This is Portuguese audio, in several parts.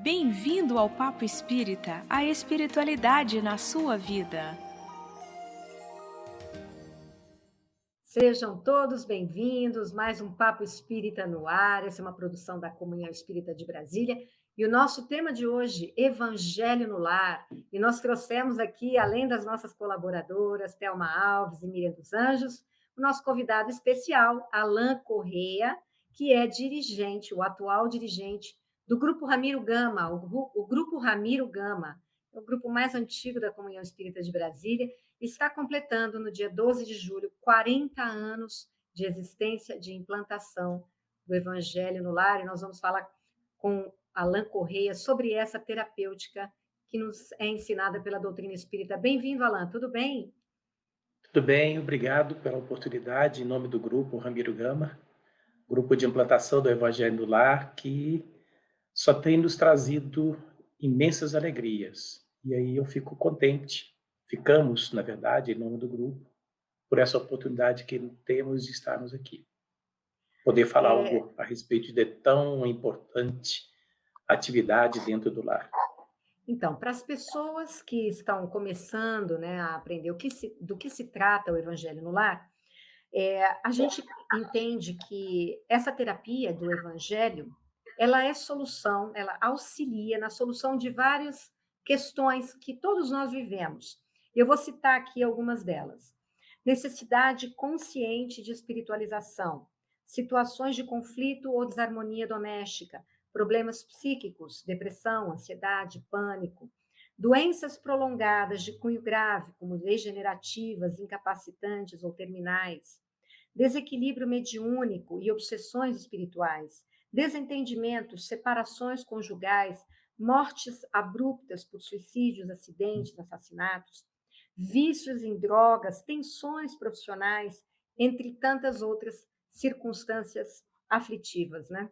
Bem-vindo ao Papo Espírita, a espiritualidade na sua vida. Sejam todos bem-vindos, mais um Papo Espírita no ar. Essa é uma produção da Comunhão Espírita de Brasília. E o nosso tema de hoje, Evangelho no Lar. E nós trouxemos aqui, além das nossas colaboradoras, Thelma Alves e Miriam dos Anjos, o nosso convidado especial, Alain Correia, que é dirigente, o atual dirigente do Grupo Ramiro Gama, o Grupo Ramiro Gama, é o grupo mais antigo da Comunhão Espírita de Brasília, está completando, no dia 12 de julho, 40 anos de existência, de implantação do Evangelho no Lar, e nós vamos falar com Alain Correia sobre essa terapêutica que nos é ensinada pela doutrina espírita. Bem-vindo, Alain, tudo bem? Tudo bem, obrigado pela oportunidade, em nome do grupo Ramiro Gama, grupo de implantação do Evangelho no Lar, que só tem nos trazido imensas alegrias. E aí eu fico contente, ficamos, na verdade, em nome do grupo, por essa oportunidade que temos de estarmos aqui. Poder falar algo a respeito de tão importante atividade dentro do lar. Então, para as pessoas que estão começando, né, a aprender do que se trata o Evangelho no Lar, a gente entende que essa terapia do Evangelho, ela é solução, ela auxilia na solução de várias questões que todos nós vivemos. Eu vou citar aqui algumas delas. Necessidade consciente de espiritualização, situações de conflito ou desarmonia doméstica, problemas psíquicos, depressão, ansiedade, pânico, doenças prolongadas de cunho grave, como degenerativas, incapacitantes ou terminais, desequilíbrio mediúnico e obsessões espirituais, desentendimentos, separações conjugais, mortes abruptas por suicídios, acidentes, assassinatos, vícios em drogas, tensões profissionais, entre tantas outras circunstâncias aflitivas, né?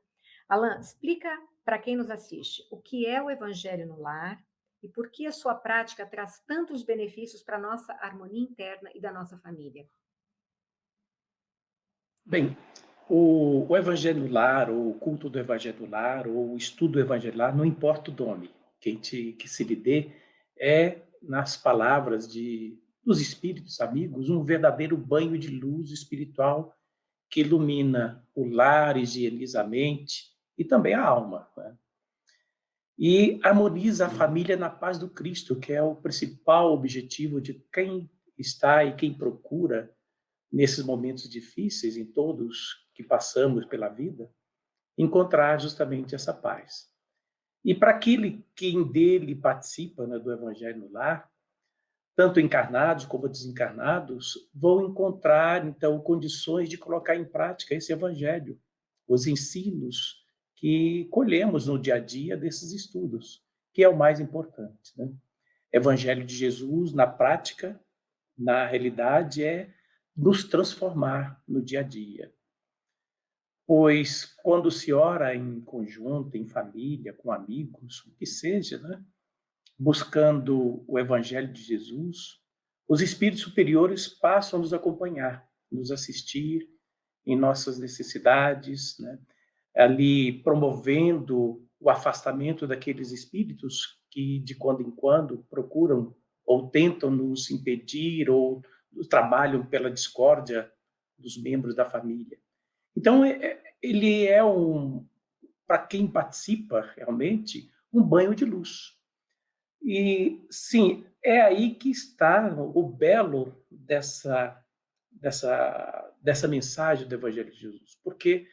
Alain, explica para quem nos assiste o que é o Evangelho no Lar e por que a sua prática traz tantos benefícios para a nossa harmonia interna e da nossa família. Bem, o Evangelho no Lar, ou o culto do Evangelho no Lar, ou o estudo do Evangelho no Lar, não importa o nome que se lhe dê, é, nas palavras dos espíritos amigos, um verdadeiro banho de luz espiritual que ilumina o lar, higieniza a mente e também a alma, né? E harmoniza a família na paz do Cristo, que é o principal objetivo de quem está e quem procura nesses momentos difíceis, em todos que passamos pela vida, encontrar justamente essa paz. E para aquele quem dele participa, né, do Evangelho no Lar, tanto encarnados como desencarnados, vão encontrar, então, condições de colocar em prática esse Evangelho, os ensinos que colhemos no dia a dia desses estudos, que é o mais importante, né? Evangelho de Jesus, na prática, na realidade, é nos transformar no dia a dia. Pois quando se ora em conjunto, em família, com amigos, o que seja, né? Buscando o Evangelho de Jesus, os espíritos superiores passam a nos acompanhar, nos assistir em nossas necessidades, né? Ali promovendo o afastamento daqueles espíritos que, de quando em quando, procuram ou tentam nos impedir ou trabalham pela discórdia dos membros da família. Então, ele é para quem participa realmente, um banho de luz. E, sim, é aí que está o belo dessa mensagem do Evangelho de Jesus, porque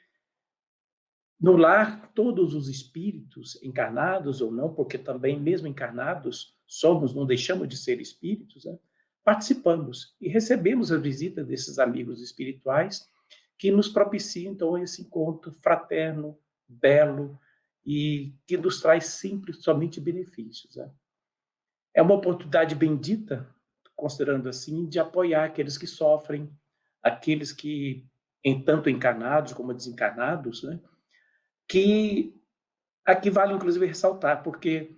no lar, todos os espíritos, encarnados ou não, porque também, mesmo encarnados, somos, não deixamos de ser espíritos, né? Participamos e recebemos a visita desses amigos espirituais que nos propiciam, então, esse encontro fraterno, belo e que nos traz sempre somente benefícios, né? É uma oportunidade bendita, considerando assim, de apoiar aqueles que sofrem, aqueles que, em tanto encarnados como desencarnados, né? Que aqui vale inclusive ressaltar, porque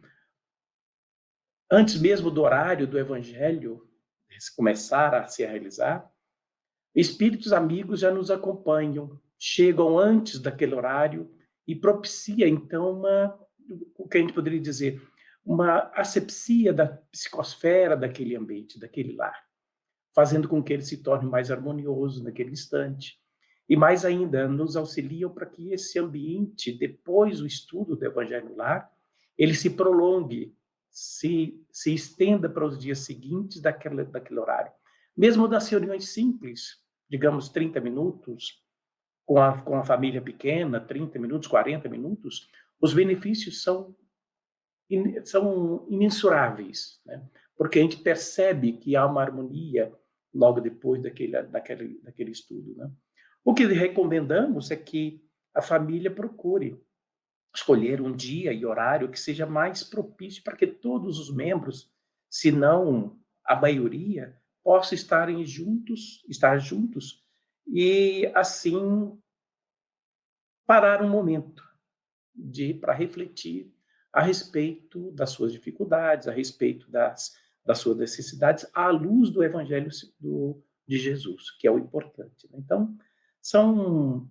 antes mesmo do horário do Evangelho começar a se realizar, espíritos amigos já nos acompanham, chegam antes daquele horário e propicia então o que a gente poderia dizer, uma asepsia da psicosfera daquele ambiente, daquele lar, fazendo com que ele se torne mais harmonioso naquele instante. E mais ainda, nos auxiliam para que esse ambiente, depois do estudo do Evangelho no Lar, ele se prolongue, se estenda para os dias seguintes daquele horário. Mesmo nas reuniões simples, digamos 30 minutos, com a família pequena, 30 minutos, 40 minutos, os benefícios são imensuráveis, né? Porque a gente percebe que há uma harmonia logo depois daquele estudo, né? O que recomendamos é que a família procure escolher um dia e horário que seja mais propício para que todos os membros, se não a maioria, possam estar juntos e assim parar um momento para refletir a respeito das suas dificuldades, a respeito das suas necessidades, à luz do Evangelho de Jesus, que é o importante. Então, são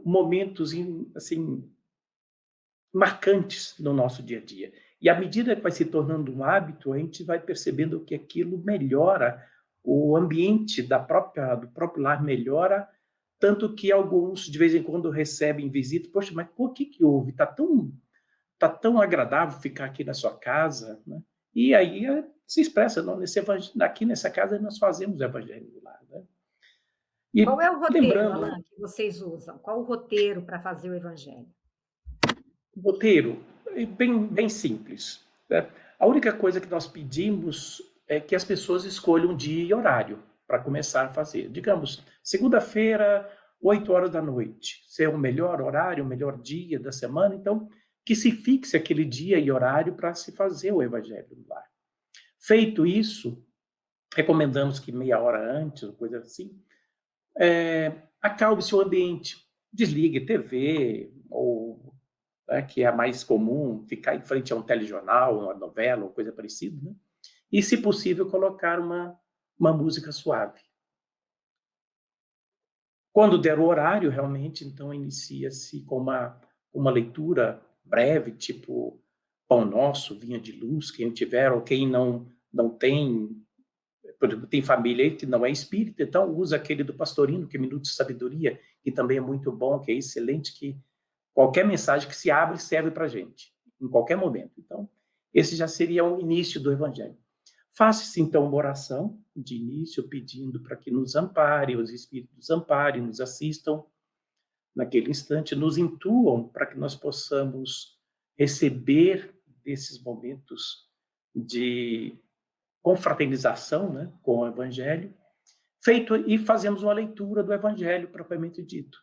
momentos assim marcantes no nosso dia a dia. E à medida que vai se tornando um hábito, a gente vai percebendo que aquilo melhora o ambiente do próprio lar, melhora, tanto que alguns de vez em quando recebem visita, poxa, mas o que houve? Tá tão agradável ficar aqui na sua casa, né? E aí se expressa, não, aqui nessa casa nós fazemos o evangelho do lar, né? Qual E é o roteiro, lembrando, Alain, que vocês usam? Qual o roteiro para fazer o evangelho? o roteiro é bem simples, né? A única coisa que nós pedimos é que as pessoas escolham dia e horário para começar a fazer. Digamos, segunda-feira, 8 horas da noite, ser o melhor horário, o melhor dia da semana, então que se fixe aquele dia e horário para se fazer o evangelho no lar. Feito isso, recomendamos que meia hora antes, ou coisa assim, acalme-se o ambiente, desligue TV, ou que é mais comum, ficar em frente a um telejornal, uma novela, ou coisa parecida, né? E, se possível, colocar uma música suave. Quando der o horário, realmente, então inicia-se com uma leitura breve, tipo Pão Nosso, Vinha de Luz, quem tiver, ou quem não tem, por exemplo, tem família aí que não é espírita, então usa aquele do Pastorino, que é Minuto de Sabedoria, que também é muito bom, que é excelente, que qualquer mensagem que se abre serve para a gente, em qualquer momento. Então, esse já seria o início do Evangelho. Faça-se, então, uma oração de início, pedindo para que nos ampare, os Espíritos nos amparem, nos assistam naquele instante, nos intuam para que nós possamos receber desses momentos de confraternização, né, com o Evangelho, feito e fazemos uma leitura do Evangelho propriamente dito.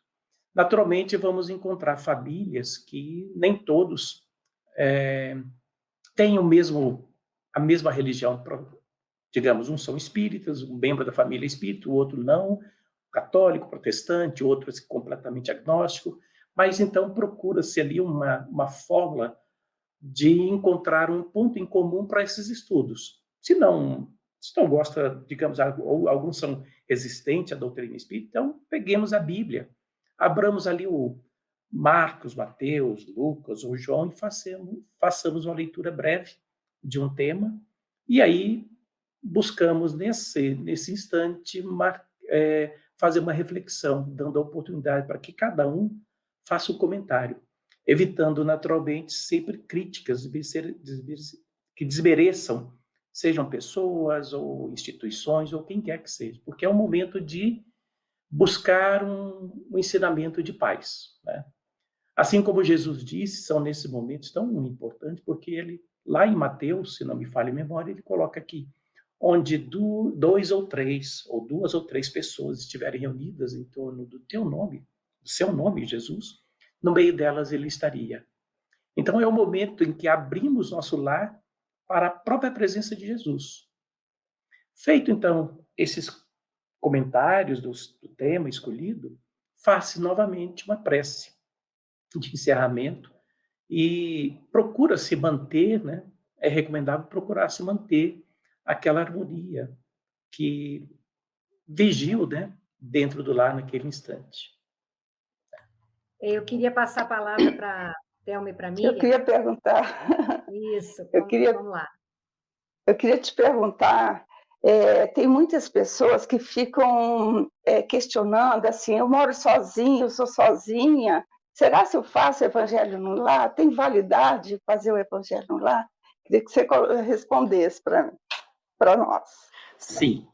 Naturalmente, vamos encontrar famílias que nem todos têm a mesma religião. Digamos, uns são espíritas, um membro da família é espírita, o outro não, católico, protestante, outro completamente agnóstico, mas então procura-se ali uma fórmula de encontrar um ponto em comum para esses estudos. Se não gosta, digamos, ou alguns são resistentes à doutrina espírita, então peguemos a Bíblia, abramos ali o Marcos, Mateus, Lucas ou João e façamos uma leitura breve de um tema, e aí buscamos nesse instante fazer uma reflexão, dando a oportunidade para que cada um faça um comentário, evitando naturalmente sempre críticas que desmereçam, sejam pessoas ou instituições ou quem quer que seja, porque é um momento de buscar um ensinamento de paz, né? Assim como Jesus disse, são nesses momentos tão importantes, porque ele, lá em Mateus, se não me falha a memória, ele coloca aqui, onde dois ou três, ou duas ou três pessoas estiverem reunidas em torno do teu nome, do seu nome, Jesus, no meio delas ele estaria. Então é o momento em que abrimos nosso lar para a própria presença de Jesus. Feito, então, esses comentários do tema escolhido, faça novamente uma prece de encerramento e procura se manter, né? É recomendável procurar se manter aquela harmonia que vigiu, né, dentro do lar naquele instante. Eu queria passar a palavra para Thelma e para Eu Miriam? queria perguntar, Isso, eu queria vamos lá. eu queria te perguntar, tem muitas pessoas que ficam, questionando, assim: "Eu moro sozinho, eu sou sozinha, será se eu faço evangelho no lar? Tem validade fazer o evangelho no lar?" Queria que você respondesse para nós. Sim,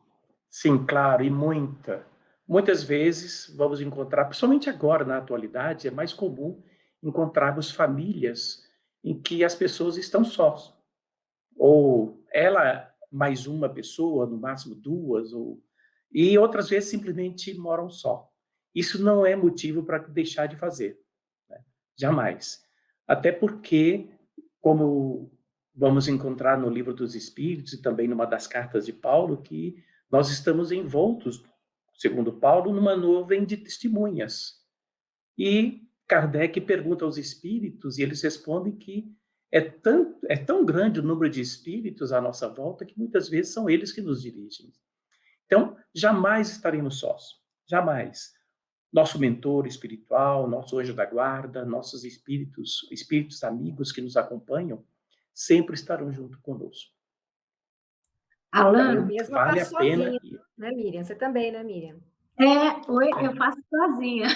sim, claro, e muitas vezes vamos encontrar, principalmente agora na atualidade, é mais comum encontrarmos famílias em que as pessoas estão sós, ou ela mais uma pessoa, no máximo duas, e outras vezes simplesmente moram só. Isso não é motivo para deixar de fazer, né? Jamais. Até porque, como vamos encontrar no Livro dos Espíritos e também numa das cartas de Paulo, que nós estamos envoltos, segundo Paulo, numa nuvem de testemunhas. E Kardec pergunta aos espíritos, e eles respondem que é tão grande o número de espíritos à nossa volta que muitas vezes são eles que nos dirigem. Então, jamais estaremos sós, jamais. Nosso mentor espiritual, nosso anjo da guarda, nossos espíritos amigos que nos acompanham, sempre estarão junto conosco. Eu Alan, Então, mesma vale a faço pena. sozinha, né, Miriam? Você também, né, Miriam? oi, eu faço sozinha.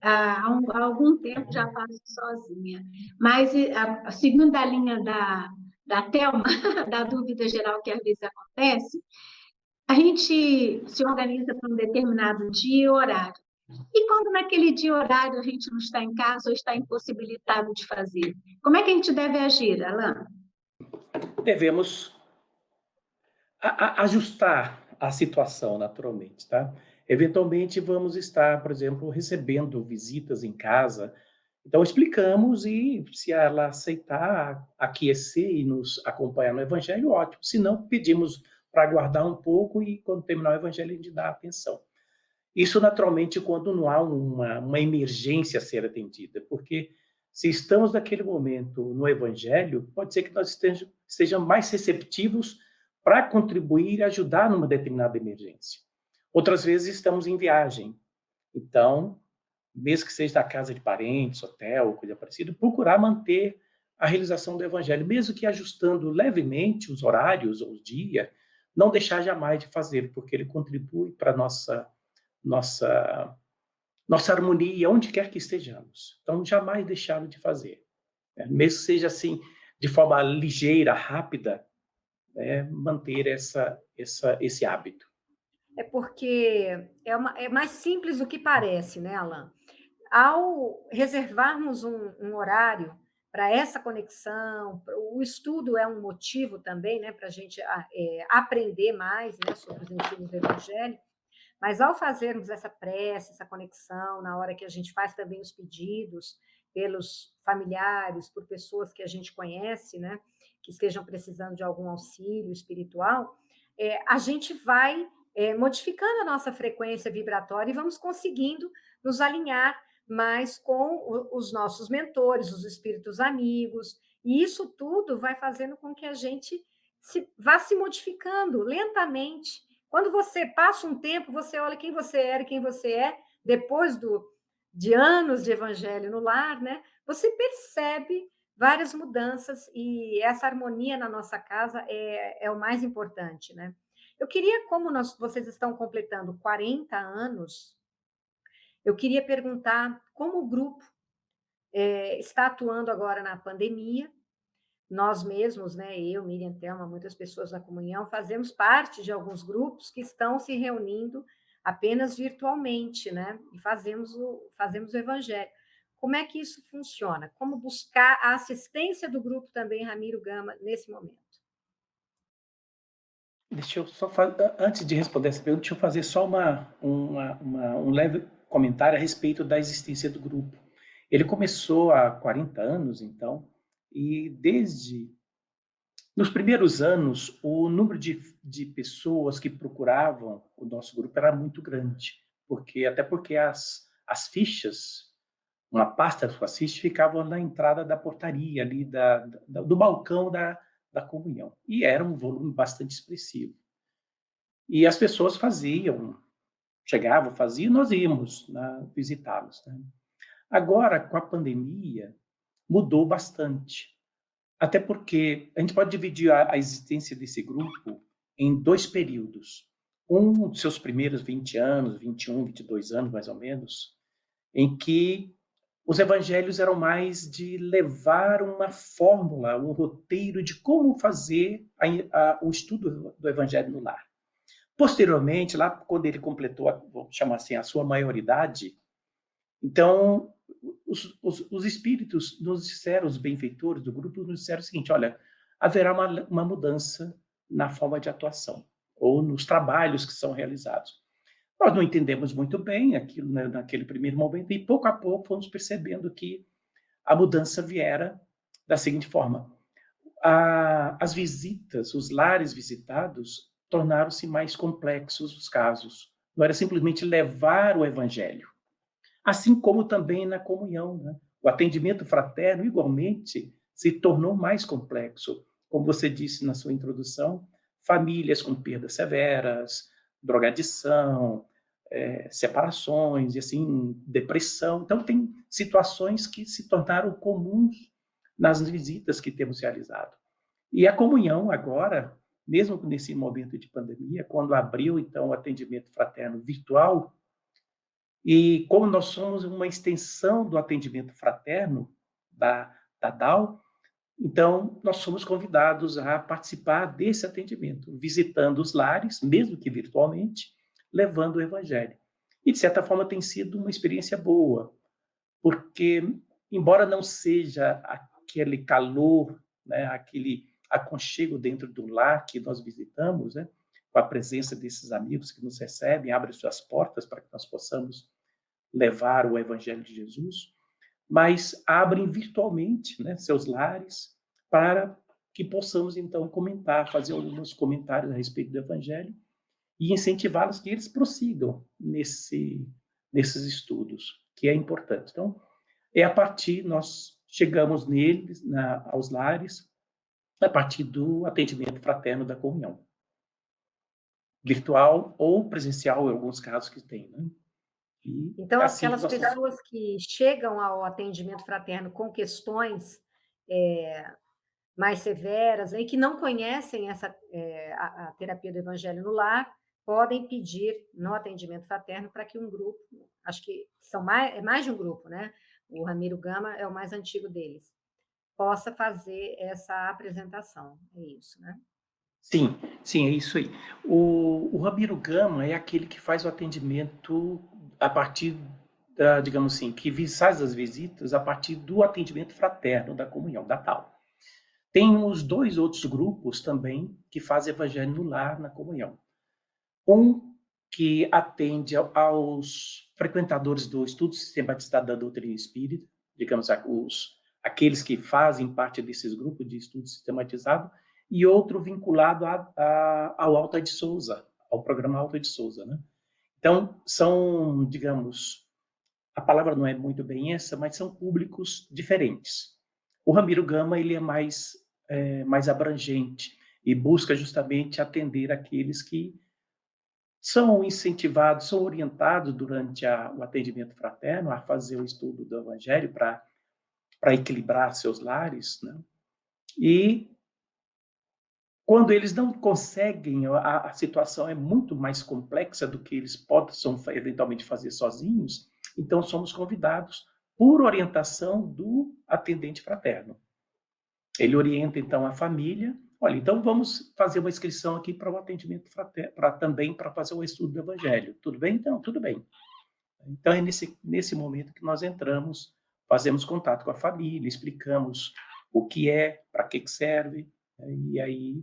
Há algum tempo já faço sozinha. Mas, segundo a linha da Thelma, da dúvida geral que às vezes acontece, a gente se organiza para um determinado dia e horário. E quando naquele dia e horário a gente não está em casa ou está impossibilitado de fazer? Como é que a gente deve agir, Alan? Devemos ajustar a situação naturalmente, tá? Eventualmente vamos estar, por exemplo, recebendo visitas em casa, então explicamos e se ela aceitar aquecer e nos acompanhar no evangelho, ótimo. Se não, pedimos para aguardar um pouco e quando terminar o evangelho a gente dá atenção. Isso naturalmente quando não há uma emergência a ser atendida, porque se estamos naquele momento no evangelho, pode ser que nós estejamos mais receptivos para contribuir e ajudar numa determinada emergência. Outras vezes estamos em viagem, então, mesmo que seja da casa de parentes, hotel, coisa parecida, procurar manter a realização do evangelho, mesmo que ajustando levemente os horários ou o dia, não deixar jamais de fazer, porque ele contribui para a nossa harmonia, onde quer que estejamos. Então, jamais deixá-lo de fazer, né? Mesmo que seja assim, de forma ligeira, rápida, né? Manter esse hábito. É porque é mais simples do que parece, né, Alan? Ao reservarmos um horário para essa conexão, o estudo é um motivo também, né, para a gente aprender mais, né, sobre os ensinos do Evangelho, mas ao fazermos essa prece, essa conexão, na hora que a gente faz também os pedidos pelos familiares, por pessoas que a gente conhece, né, que estejam precisando de algum auxílio espiritual, a gente vai modificando a nossa frequência vibratória e vamos conseguindo nos alinhar mais com os nossos mentores, os espíritos amigos, e isso tudo vai fazendo com que a gente vá se modificando lentamente. Quando você passa um tempo, você olha quem você era e quem você é, depois de anos de evangelho no lar, né? Você percebe várias mudanças e essa harmonia na nossa casa é o mais importante, né? Eu queria, como vocês estão completando 40 anos, eu queria perguntar como o grupo está atuando agora na pandemia. Nós mesmos, né, eu, Miriam, Thelma, muitas pessoas da comunhão, fazemos parte de alguns grupos que estão se reunindo apenas virtualmente, né, e fazemos o evangelho. Como é que isso funciona? Como buscar a assistência do grupo também, Ramiro Gama, nesse momento? Deixa eu só antes de responder essa pergunta, deixa eu fazer só um leve comentário a respeito da existência do grupo. Ele começou há 40 anos, então, e nos primeiros anos, o número de pessoas que procuravam o nosso grupo era muito grande, até porque as fichas, uma pasta com as fichas, ficavam na entrada da portaria, ali do balcão da comunhão, e era um volume bastante expressivo. E as pessoas chegavam, faziam, nós íamos, né, visitá-los, né? Agora, com a pandemia, mudou bastante. Até porque a gente pode dividir a existência desse grupo em 2 períodos. Um dos seus primeiros 20 anos, 21, 22 anos, mais ou menos, em que os evangelhos eram mais de levar uma fórmula, um roteiro de como fazer o estudo do evangelho no lar. Posteriormente, lá quando ele completou, vamos chamar assim, a sua maioridade, então os espíritos nos disseram, os benfeitores do grupo nos disseram o seguinte: olha, haverá uma mudança na forma de atuação ou nos trabalhos que são realizados. Nós não entendemos muito bem aquilo, né, naquele primeiro momento, e pouco a pouco fomos percebendo que a mudança viera da seguinte forma: as visitas, os lares visitados, tornaram-se mais complexos os casos. Não era simplesmente levar o evangelho. Assim como também na comunhão, né? O atendimento fraterno, igualmente, se tornou mais complexo. Como você disse na sua introdução, famílias com perdas severas, drogadição, separações, e assim, depressão. Então, tem situações que se tornaram comuns nas visitas que temos realizado. E a comunhão agora, mesmo nesse momento de pandemia, quando abriu, então, o atendimento fraterno virtual, e como nós somos uma extensão do atendimento fraterno da DAO, então nós somos convidados a participar desse atendimento, visitando os lares, mesmo que virtualmente, levando o evangelho. E, de certa forma, tem sido uma experiência boa, porque, embora não seja aquele calor, né, aquele aconchego dentro do lar que nós visitamos, né, com a presença desses amigos que nos recebem, abrem suas portas para que nós possamos levar o Evangelho de Jesus, mas abrem virtualmente, né, seus lares para que possamos, então, comentar, fazer alguns comentários a respeito do Evangelho e incentivá-los que eles prossigam nesses estudos, que é importante. Então, nós chegamos neles, aos lares, a partir do atendimento fraterno da comunhão, virtual ou presencial, em alguns casos que tem, né? Então, assim, aquelas pessoas que chegam ao atendimento fraterno com questões mais severas, e que não conhecem a terapia do Evangelho no lar, podem pedir no atendimento fraterno para que um grupo, acho que é mais de um grupo, né? O Ramiro Gama é o mais antigo deles, possa fazer essa apresentação. É isso, né? Sim, sim, é isso aí. O Ramiro Gama é aquele que faz o atendimento a partir digamos assim, que faz as visitas a partir do atendimento fraterno da comunhão, da tal. Tem os 2 outros grupos também que fazem evangelho no lar, na comunhão. Um que atende aos frequentadores do estudo sistematizado da doutrina espírita, digamos, aqueles que fazem parte desses grupos de estudo sistematizado, e outro vinculado ao Alta de Souza, ao programa Alta de Souza, né? Então, são, digamos, a palavra não é muito bem essa, mas são públicos diferentes. O Ramiro Gama, ele é mais abrangente e busca justamente atender aqueles que são incentivados, são orientados durante o atendimento fraterno a fazer o estudo do Evangelho para equilibrar seus lares, né? E quando eles não conseguem, a situação é muito mais complexa do que eles possam eventualmente fazer sozinhos, então somos convidados por orientação do atendente fraterno. Ele orienta, então, a família: olha, então vamos fazer uma inscrição aqui para o atendimento fraterno, também para fazer o estudo do Evangelho. Tudo bem? Então, tudo bem. Então, é nesse momento que nós entramos, fazemos contato com a família, explicamos o que é, para que serve, e aí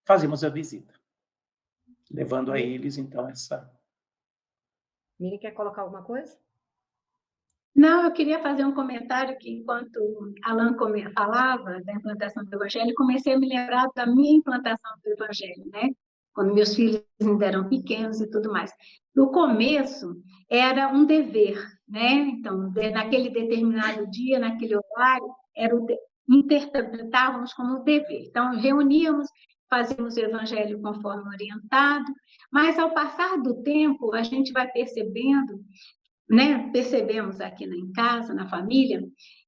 fazemos a visita, levando a eles, então, essa... Miriam, quer colocar alguma coisa? Não, eu queria fazer um comentário que, enquanto Alain falava da implantação do Evangelho, comecei a me lembrar da minha implantação do Evangelho, né? Quando meus filhos ainda eram pequenos e tudo mais. No começo, era um dever, né? Então, naquele determinado dia, naquele horário, interpretávamos como um dever. Então, reuníamos, fazíamos o Evangelho conforme orientado, mas, ao passar do tempo, a gente vai percebendo né, percebemos aqui em casa, na família,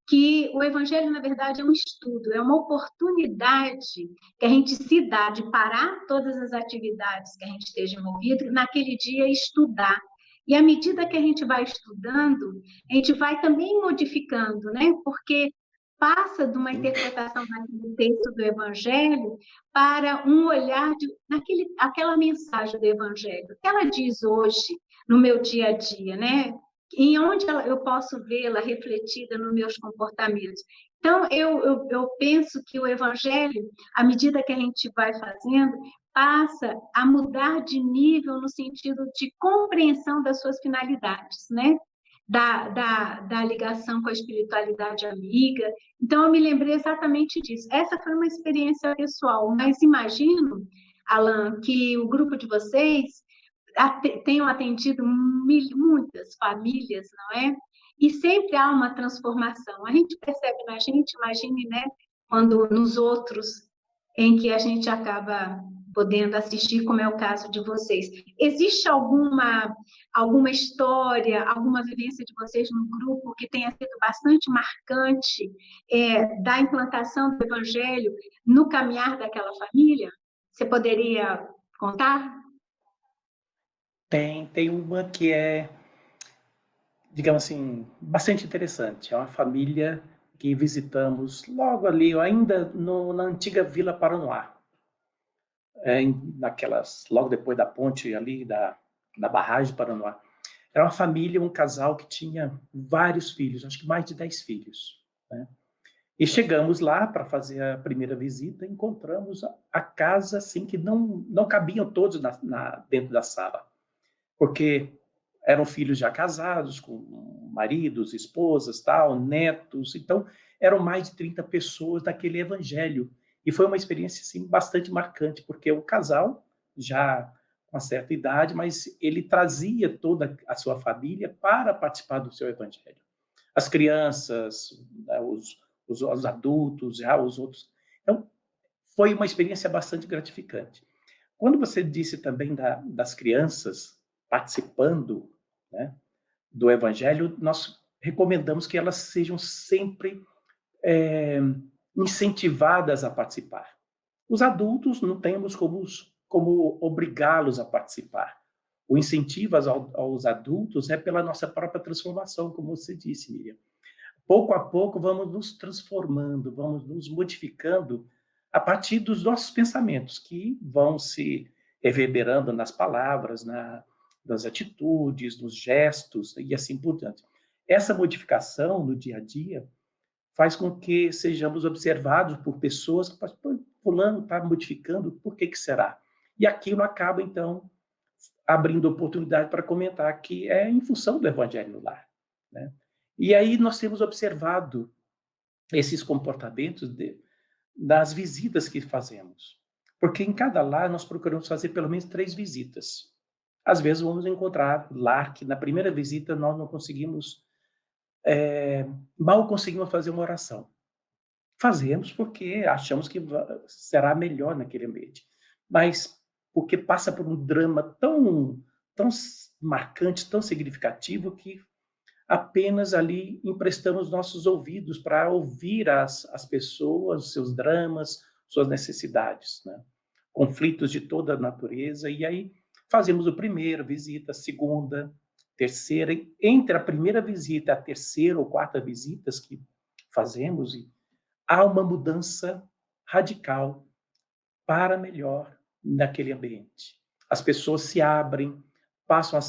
que o Evangelho, na verdade, é um estudo, é uma oportunidade que a gente se dá de parar todas as atividades que a gente esteja envolvido, naquele dia estudar. E à medida que a gente vai estudando, a gente vai também modificando, né? Porque passa de uma interpretação daquele texto do Evangelho para um olhar aquela mensagem do Evangelho. O que ela diz hoje no meu dia a dia, né? Em onde eu posso vê-la refletida nos meus comportamentos. Então, eu penso que o Evangelho, à medida que a gente vai fazendo, passa a mudar de nível no sentido de compreensão das suas finalidades, né? Da ligação com a espiritualidade amiga. Então, eu me lembrei exatamente disso. Essa foi uma experiência pessoal, mas imagino, Alan, que o grupo de vocês tenham atendido muitas famílias, não é? E sempre há uma transformação. A gente percebe na gente, imagine, né? Quando nos outros, em que a gente acaba podendo assistir, como é o caso de vocês. Existe alguma história, alguma vivência de vocês no grupo que tenha sido bastante marcante da implantação do Evangelho no caminhar daquela família? Você poderia contar? Tem uma que é, digamos assim, bastante interessante. É uma família que visitamos logo ali, ainda na antiga Vila Paranoá. Logo depois da ponte ali, da barragem de Paranoá. Era uma família, um casal que tinha vários filhos, acho que mais de 10 filhos. Né? E chegamos lá para fazer a primeira visita, encontramos a casa assim que não cabiam todos dentro da sala, porque eram filhos já casados, com maridos, esposas, tal, netos, então eram mais de 30 pessoas daquele evangelho. E foi uma experiência assim, bastante marcante, porque o casal, já com uma certa idade, mas ele trazia toda a sua família para participar do seu evangelho. As crianças, os adultos, já os outros. Então, foi uma experiência bastante gratificante. Quando você disse também das crianças participando, né, do evangelho, nós recomendamos que elas sejam sempre incentivadas a participar. Os adultos não temos como obrigá-los a participar. O incentivo aos adultos é pela nossa própria transformação, como você disse, Miriam. Pouco a pouco vamos nos transformando, vamos nos modificando a partir dos nossos pensamentos, que vão se reverberando nas palavras, nas atitudes, nos gestos e assim por diante. Essa modificação no dia a dia faz com que sejamos observados por pessoas que fulano está modificando, por que será? E aquilo acaba, então, abrindo oportunidade para comentar que é em função do Evangelho no lar. Né? E aí nós temos observado esses comportamentos das visitas que fazemos. Porque em cada lar nós procuramos fazer pelo menos 3 visitas. Às vezes vamos encontrar lar que na primeira visita nós não conseguimos, mal conseguimos fazer uma oração. Fazemos porque achamos que será melhor naquele ambiente. Mas porque passa por um drama tão marcante, tão significativo, que apenas ali emprestamos nossos ouvidos para ouvir as pessoas, seus dramas, suas necessidades, né? Conflitos de toda a natureza, e aí fazemos a primeira visita, a segunda, terceira, e entre a primeira visita, a terceira ou quarta visitas que fazemos, há uma mudança radical para melhor naquele ambiente. As pessoas se abrem, passam a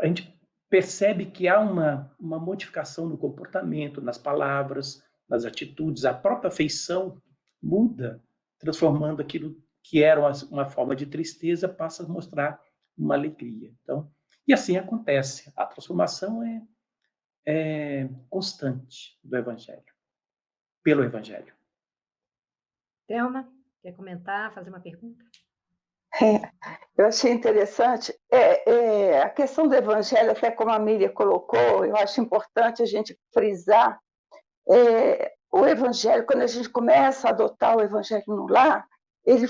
a gente percebe que há uma modificação no comportamento, nas palavras, nas atitudes, a própria feição muda, transformando aquilo que era uma forma de tristeza, passa a mostrar uma alegria. Então, e assim acontece. A transformação é constante do Evangelho, pelo Evangelho. Thelma, quer comentar, fazer uma pergunta? Eu achei interessante. A questão do Evangelho, até como a Miriam colocou, eu acho importante a gente frisar o Evangelho, quando a gente começa a adotar o Evangelho no lar, ele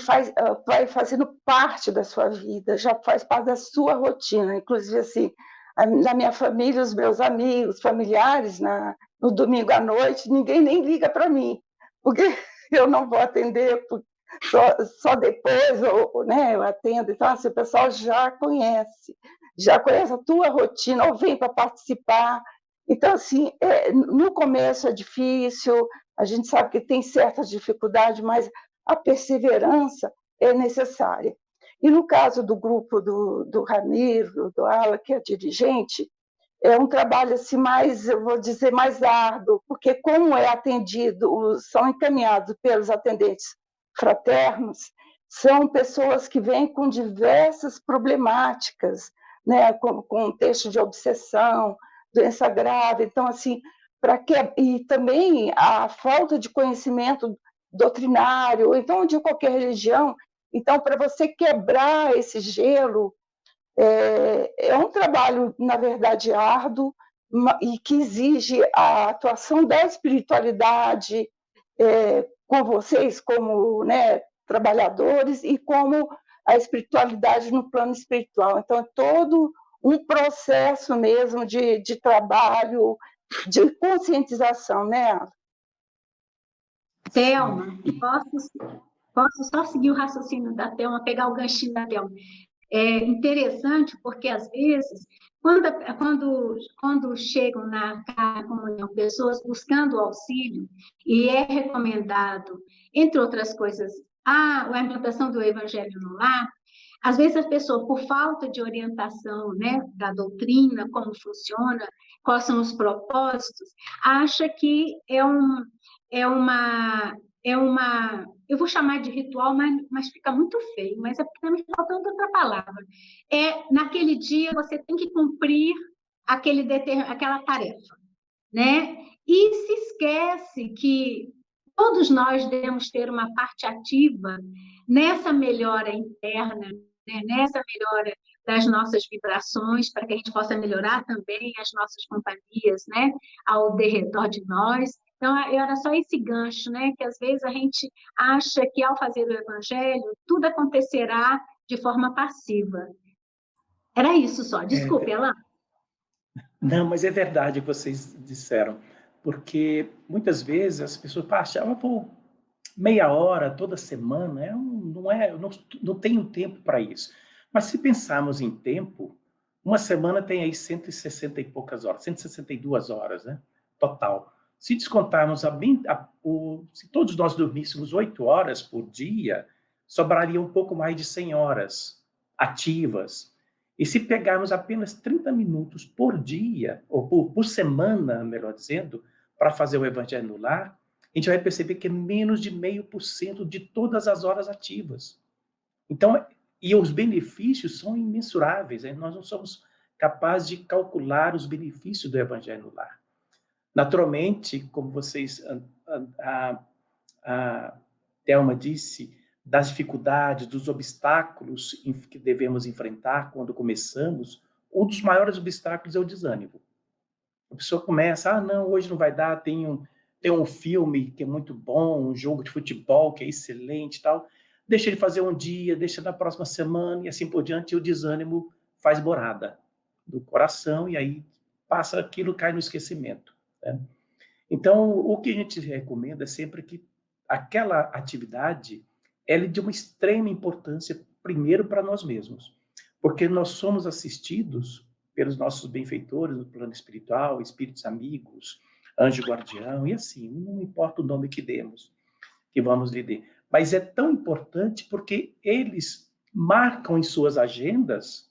vai fazendo parte da sua vida, já faz parte da sua rotina. Inclusive, assim, Na minha família, os meus amigos, familiares, no domingo à noite, ninguém nem liga para mim, porque eu não vou atender só depois, né, eu atendo. Então, assim, o pessoal já conhece a tua rotina, ou vem para participar. Então, assim, no começo é difícil, a gente sabe que tem certas dificuldades, mas a perseverança é necessária. E no caso do grupo do Ramiro, do Ala, que é dirigente, é um trabalho assim mais, eu vou dizer, mais árduo, porque como é atendido, são encaminhados pelos atendentes fraternos, são pessoas que vêm com diversas problemáticas, né, com contexto de obsessão, doença grave. Então, assim, e também a falta de conhecimento doutrinário, então, de qualquer religião. Então, para você quebrar esse gelo, é um trabalho, na verdade, árduo, e que exige a atuação da espiritualidade com vocês, como, né, trabalhadores, e como a espiritualidade no plano espiritual. Então, é todo um processo mesmo de trabalho, de conscientização, né? Thelma, posso só seguir o raciocínio da Thelma, pegar o ganchinho da Thelma? É interessante porque, às vezes, quando chegam na comunhão pessoas buscando auxílio, e é recomendado, entre outras coisas, a implantação do evangelho no lar, às vezes a pessoa, por falta de orientação, né, da doutrina, como funciona, quais são os propósitos, acha que é uma, eu vou chamar de ritual, mas fica muito feio, mas é porque está me faltando outra palavra. Naquele dia você tem que cumprir aquela tarefa, né? E se esquece que todos nós devemos ter uma parte ativa nessa melhora interna, né? Nessa melhora das nossas vibrações, para que a gente possa melhorar também as nossas companhias, né? Ao derredor de nós. Então, era só esse gancho, né? Que às vezes a gente acha que ao fazer o evangelho, tudo acontecerá de forma passiva. Era isso só. Desculpe, Alain. Não, mas é verdade o que vocês disseram, porque muitas vezes as pessoas acham, pô, meia hora toda semana, eu não tenho tempo para isso. Mas se pensarmos em tempo, uma semana tem aí 160 e poucas horas, 162 horas, né? Total. Se descontarmos se todos nós dormíssemos 8 horas por dia, sobraria um pouco mais de 100 horas ativas. E se pegarmos apenas 30 minutos por dia, ou por semana, melhor dizendo, para fazer o Evangelho no Lar, a gente vai perceber que é menos de 0,5% de todas as horas ativas. Então, e os benefícios são imensuráveis, né? Nós não somos capazes de calcular os benefícios do Evangelho no Lar. Naturalmente, como a Thelma disse, das dificuldades, dos obstáculos que devemos enfrentar quando começamos, um dos maiores obstáculos é o desânimo. A pessoa começa, não, hoje não vai dar, tem um filme que é muito bom, um jogo de futebol que é excelente e tal, deixa ele fazer um dia, deixa na próxima semana e assim por diante, e o desânimo faz morada do coração e aí passa aquilo, cai no esquecimento, né? Então, o que a gente recomenda é sempre que aquela atividade ela é de uma extrema importância, primeiro para nós mesmos, porque nós somos assistidos pelos nossos benfeitores no plano espiritual, espíritos amigos, anjo guardião, e assim, não importa o nome que demos, que vamos lhe dar. Mas é tão importante porque eles marcam em suas agendas,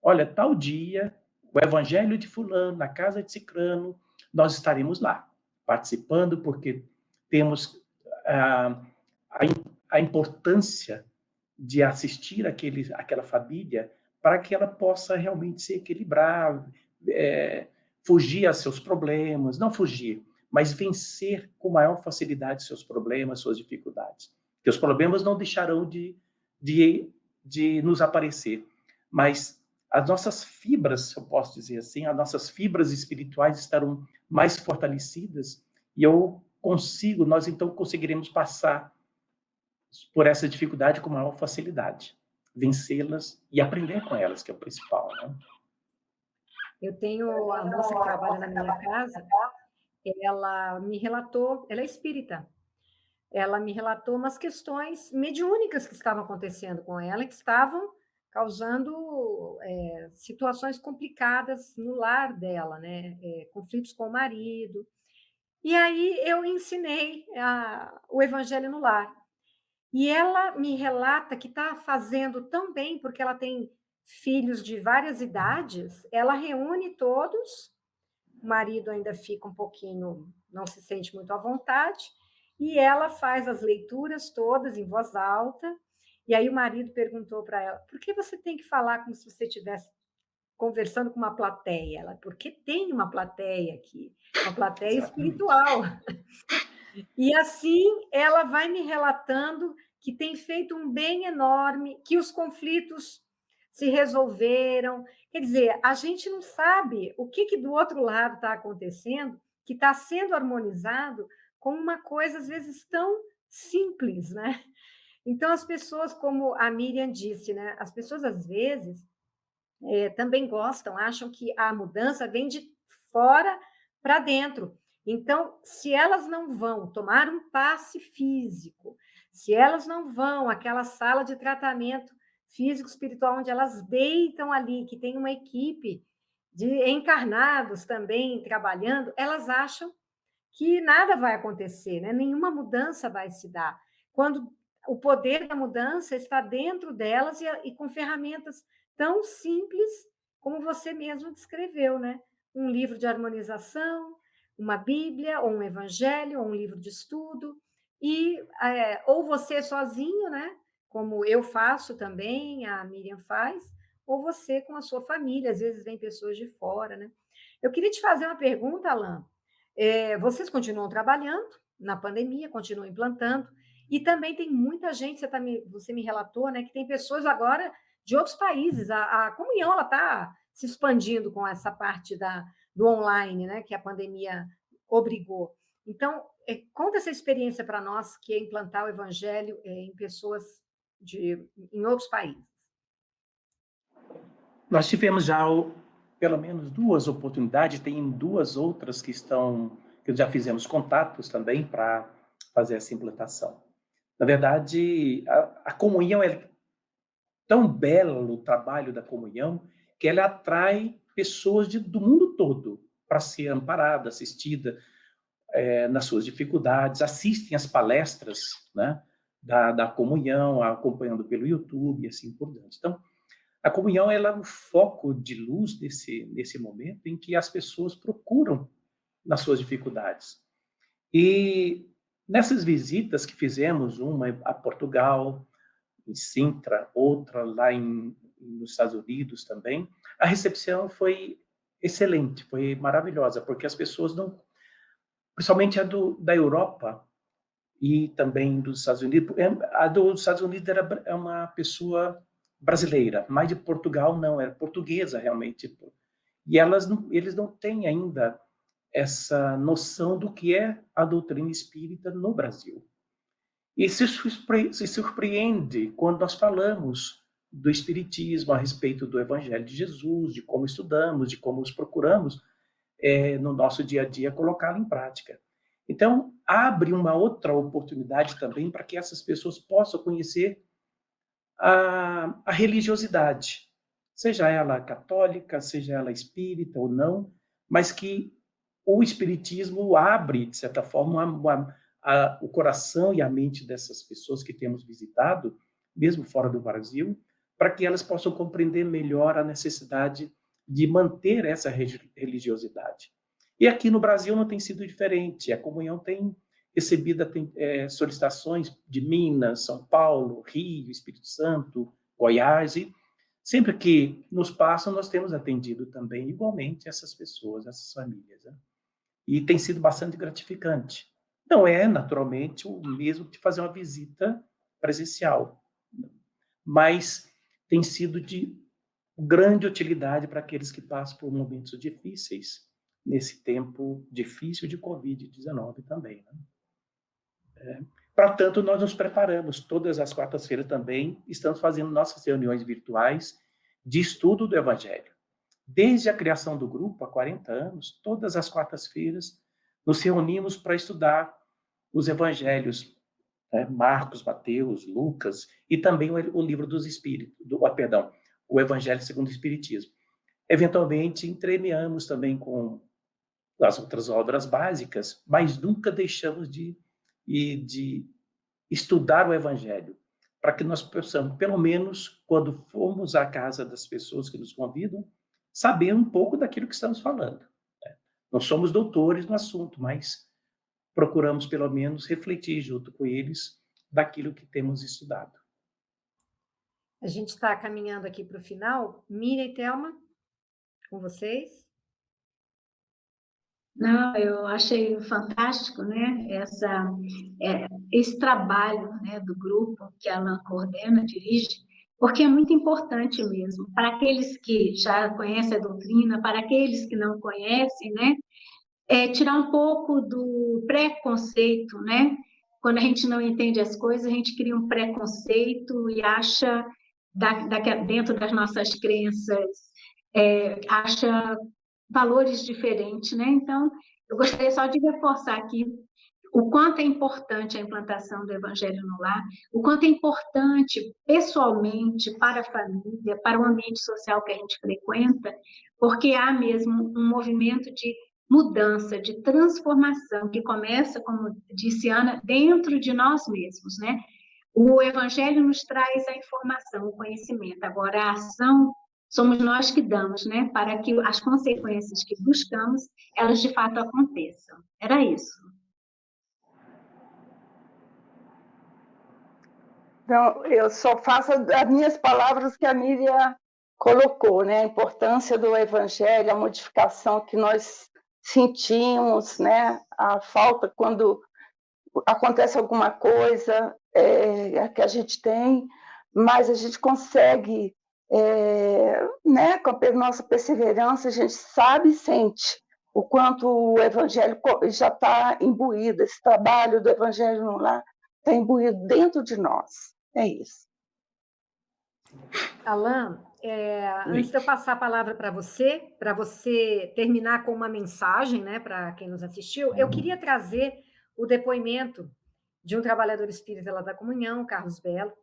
olha, tal dia, o evangelho de fulano, na casa de cicrano, nós estaremos lá, participando, porque temos a importância de assistir aquela família para que ela possa realmente se equilibrar, fugir a seus problemas, não fugir, mas vencer com maior facilidade seus problemas, suas dificuldades. Porque os problemas não deixarão de nos aparecer, mas as nossas fibras, se eu posso dizer assim, as nossas fibras espirituais estarão mais fortalecidas e nós então conseguiremos passar por essa dificuldade com maior facilidade, vencê-las e aprender com elas, que é o principal, né? Eu tenho a moça que trabalha na minha casa, ela me relatou, ela é espírita, ela me relatou umas questões mediúnicas que estavam acontecendo com ela, que estavam causando situações complicadas no lar dela, né? Conflitos com o marido. E aí eu ensinei o Evangelho no Lar. E ela me relata que está fazendo tão bem, porque ela tem filhos de várias idades, ela reúne todos, o marido ainda fica um pouquinho, não se sente muito à vontade, e ela faz as leituras todas em voz alta, e aí o marido perguntou para ela, por que você tem que falar como se você estivesse conversando com uma plateia? Ela, porque tem uma plateia aqui, uma plateia Exatamente. espiritual. E assim ela vai me relatando que tem feito um bem enorme, que os conflitos se resolveram. Quer dizer, a gente não sabe o que do outro lado está acontecendo, que está sendo harmonizado com uma coisa, às vezes, tão simples, né? Então, as pessoas, como a Miriam disse, né? As pessoas, às vezes, também gostam, acham que a mudança vem de fora para dentro. Então, se elas não vão tomar um passe físico, se elas não vão àquela sala de tratamento físico-espiritual, onde elas deitam ali, que tem uma equipe de encarnados também trabalhando, elas acham que nada vai acontecer, né? Nenhuma mudança vai se dar. Quando o poder da mudança está dentro delas e com ferramentas tão simples como você mesmo descreveu, né? Um livro de harmonização, uma Bíblia, ou um Evangelho, ou um livro de estudo, e ou você sozinho, né? Como eu faço também, a Miriam faz, ou você com a sua família, às vezes vem pessoas de fora, né? Eu queria te fazer uma pergunta, Alain. Vocês continuam trabalhando na pandemia, continuam implantando, e também tem muita gente, você me relatou, né, que tem pessoas agora de outros países. A comunhão está se expandindo com essa parte do online, né, que a pandemia obrigou. Então, conta essa experiência para nós, que é implantar o evangelho em pessoas em outros países. Nós tivemos já pelo menos 2 oportunidades, tem 2 outras que já fizemos contatos também para fazer essa implantação. Na verdade, a comunhão é tão belo, o trabalho da comunhão, que ela atrai pessoas do mundo todo para ser amparada, assistida nas suas dificuldades, assistem às palestras, né, da comunhão, acompanhando pelo YouTube e assim por diante. Então, a comunhão ela é um foco de luz nesse momento em que as pessoas procuram nas suas dificuldades. E nessas visitas que fizemos, uma a Portugal, em Sintra, outra lá nos Estados Unidos também, a recepção foi excelente, foi maravilhosa, porque as pessoas não, principalmente da Europa e também dos Estados Unidos, a dos Estados Unidos é uma pessoa brasileira, mas de Portugal não, era portuguesa realmente. E eles não têm ainda essa noção do que é a doutrina espírita no Brasil. E se surpreende quando nós falamos do espiritismo a respeito do Evangelho de Jesus, de como estudamos, de como os procuramos no nosso dia a dia colocá-lo em prática. Então, abre uma outra oportunidade também para que essas pessoas possam conhecer a religiosidade, seja ela católica, seja ela espírita ou não, mas que o espiritismo abre, de certa forma, o coração e a mente dessas pessoas que temos visitado, mesmo fora do Brasil, para que elas possam compreender melhor a necessidade de manter essa religiosidade. E aqui no Brasil não tem sido diferente. A comunhão tem recebido solicitações de Minas, São Paulo, Rio, Espírito Santo, Goiás, e sempre que nos passam, nós temos atendido também igualmente essas pessoas, essas famílias, né? E tem sido bastante gratificante. Não é, naturalmente, o mesmo que fazer uma visita presencial, mas tem sido de grande utilidade para aqueles que passam por momentos difíceis, nesse tempo difícil de Covid-19 também, né? Para tanto, nós nos preparamos. Todas as quartas-feiras também estamos fazendo nossas reuniões virtuais de estudo do Evangelho. Desde a criação do grupo, há 40 anos, todas as quartas-feiras, nos reunimos para estudar os evangelhos, né? Marcos, Mateus, Lucas, e também o livro dos Espíritos, o Evangelho segundo o Espiritismo. Eventualmente, entremeamos também com as outras obras básicas, mas nunca deixamos de estudar o Evangelho, para que nós possamos, pelo menos, quando formos à casa das pessoas que nos convidam, saber um pouco daquilo que estamos falando. Não somos doutores no assunto, mas procuramos, pelo menos, refletir junto com eles daquilo que temos estudado. A gente está caminhando aqui para o final. Miriam e Thelma, com vocês. Não, eu achei fantástico, né, esse trabalho, né, do grupo que a Alan coordena, dirige, porque é muito importante mesmo, para aqueles que já conhecem a doutrina, para aqueles que não conhecem, né, tirar um pouco do preconceito, né? Quando a gente não entende as coisas, a gente cria um preconceito e acha, dentro das nossas crenças, acha valores diferentes, né? Então, eu gostaria só de reforçar aqui o quanto é importante a implantação do Evangelho no lar, o quanto é importante pessoalmente para a família, para o ambiente social que a gente frequenta, porque há mesmo um movimento de mudança, de transformação, que começa, como disse Ana, dentro de nós mesmos, né? O Evangelho nos traz a informação, o conhecimento. Agora, a ação somos nós que damos, né? Para que as consequências que buscamos, elas de fato aconteçam. Era isso. Então, eu só faço as minhas palavras que a Miriam colocou, né? A importância do Evangelho, a modificação que nós sentimos, né? A falta quando acontece alguma coisa que a gente tem, mas a gente consegue, né? Com a nossa perseverança, a gente sabe e sente o quanto o Evangelho já está imbuído, esse trabalho do Evangelho no lar está imbuído dentro de nós. É isso. Alan, antes de eu passar a palavra para você terminar com uma mensagem, né, para quem nos assistiu, eu queria trazer o depoimento de um trabalhador espírita lá da Comunhão, Carlos Belo,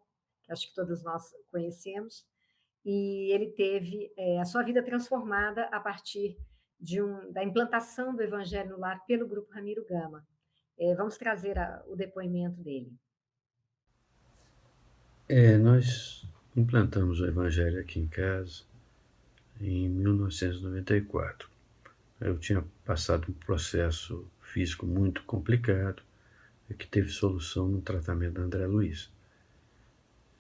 que acho que todos nós conhecemos, e ele teve a sua vida transformada a partir da implantação do Evangelho no Lar pelo Grupo Ramiro Gama. Vamos trazer o depoimento dele. Nós implantamos o Evangelho aqui em casa em 1994. Eu tinha passado um processo físico muito complicado, que teve solução no tratamento da André Luiz.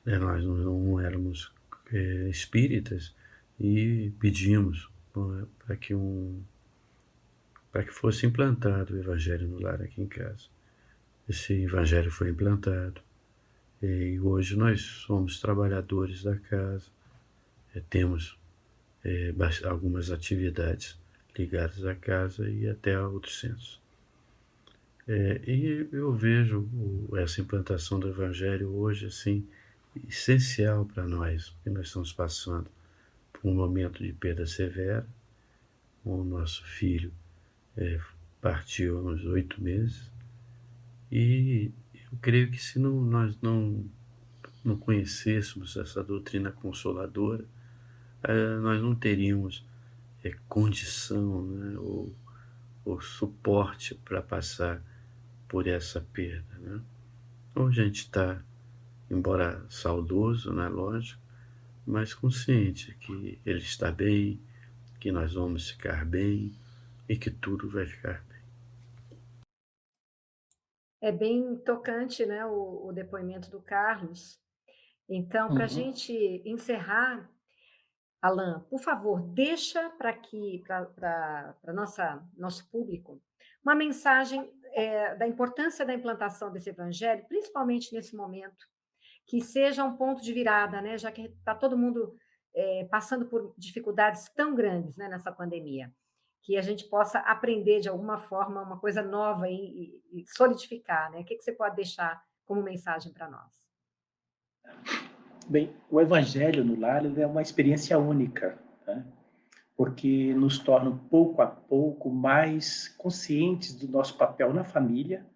Nós não éramos espíritas e pedimos para que fosse implantado o Evangelho no lar aqui em casa. Esse Evangelho foi implantado. E hoje nós somos trabalhadores da casa, temos algumas atividades ligadas à casa e até a outros centros. E eu vejo essa implantação do Evangelho hoje assim, essencial para nós, porque nós estamos passando por um momento de perda severa. O nosso filho partiu há uns 8 meses e eu creio que se nós não conhecêssemos essa doutrina consoladora, nós não teríamos condição, né, ou suporte para passar por essa perda, né? Hoje a gente está, embora saudoso, né, lógico, mas consciente que ele está bem, que nós vamos ficar bem e que tudo vai ficar bem. É bem tocante, né, o depoimento do Carlos. Então, para a gente encerrar, Alan, por favor, deixa para nosso público uma mensagem da importância da implantação desse evangelho, principalmente nesse momento, que seja um ponto de virada, né, já que está todo mundo passando por dificuldades tão grandes, né, nessa pandemia, que a gente possa aprender de alguma forma uma coisa nova e solidificar, né? O que você pode deixar como mensagem para nós? Bem, o Evangelho no lar é uma experiência única, né? porque nos tornam, pouco a pouco, mais conscientes do nosso papel na família,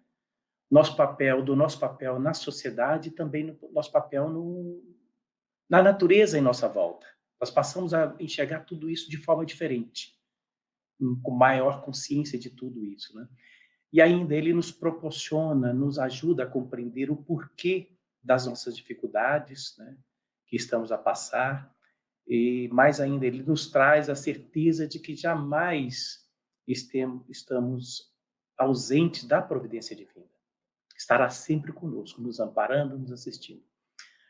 do nosso papel na sociedade e também no nosso papel na natureza em nossa volta. Nós passamos a enxergar tudo isso de forma diferente, com maior consciência de tudo isso, né? E ainda ele nos proporciona, nos ajuda a compreender o porquê das nossas dificuldades, né, que estamos a passar, e mais ainda ele nos traz a certeza de que jamais estamos ausentes da providência divina. Estará sempre conosco, nos amparando, nos assistindo.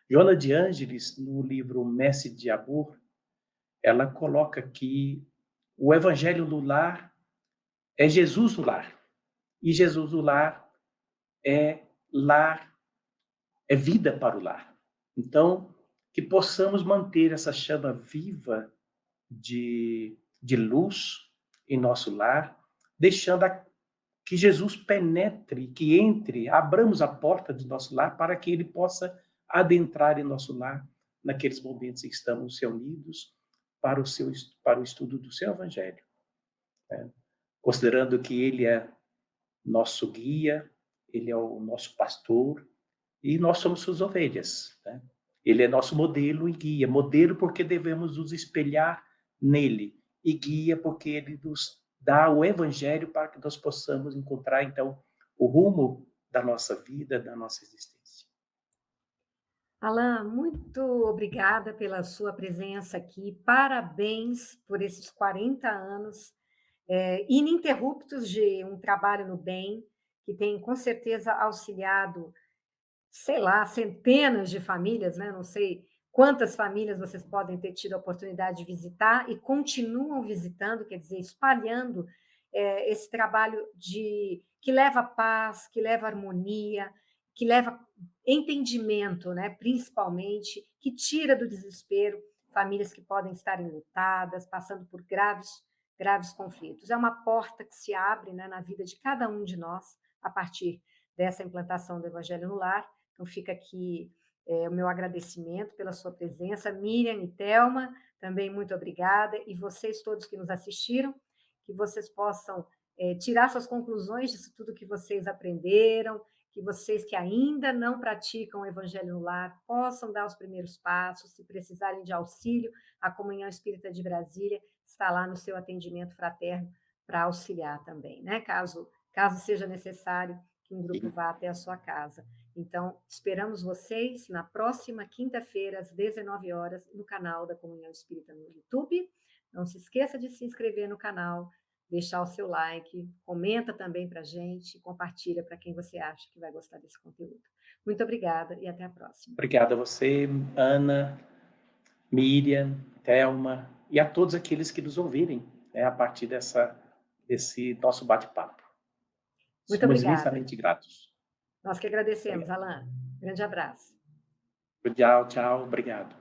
Joana de Ângeles, no livro Messe de Amor, ela coloca que o evangelho do lar é Jesus no lar. E Jesus no lar, é vida para o lar. Então, que possamos manter essa chama viva de luz em nosso lar, deixando que Jesus penetre, que entre, abramos a porta do nosso lar para que ele possa adentrar em nosso lar naqueles momentos em que estamos reunidos para o estudo do seu evangelho, né? Considerando que ele é nosso guia, ele é o nosso pastor e nós somos suas ovelhas, né? Ele é nosso modelo e guia. Modelo porque devemos nos espelhar nele, e guia porque ele nos dá o evangelho para que nós possamos encontrar, então, o rumo da nossa vida, da nossa existência. Alain, muito obrigada pela sua presença aqui. Parabéns por esses 40 anos ininterruptos de um trabalho no bem, que tem com certeza auxiliado, sei lá, centenas de famílias, né? Não sei quantas famílias vocês podem ter tido a oportunidade de visitar e continuam visitando, quer dizer, espalhando esse trabalho que leva paz, que leva harmonia, que leva entendimento, né? Principalmente, que tira do desespero famílias que podem estar enlutadas, passando por graves conflitos. É uma porta que se abre, né, na vida de cada um de nós a partir dessa implantação do Evangelho no Lar. Então, fica aqui o meu agradecimento pela sua presença. Miriam e Thelma, também muito obrigada. E vocês todos que nos assistiram, que vocês possam tirar suas conclusões disso tudo que vocês aprenderam, que vocês que ainda não praticam o Evangelho no Lar possam dar os primeiros passos. Se precisarem de auxílio, a Comunhão Espírita de Brasília está lá no seu atendimento fraterno para auxiliar também, né? Caso seja necessário que um grupo vá até a sua casa. Então, esperamos vocês na próxima quinta-feira, às 19 horas, no canal da Comunhão Espírita no YouTube. Não se esqueça de se inscrever no canal, deixar o seu like, comenta também para a gente, compartilha para quem você acha que vai gostar desse conteúdo. Muito obrigada e até a próxima. Obrigado a você, Ana, Miriam, Thelma, e a todos aqueles que nos ouvirem, né, a partir desse nosso bate-papo. Muito Somos obrigada. imensamente gratos. Nós que agradecemos, Alain. Grande abraço. Tchau, tchau, obrigado.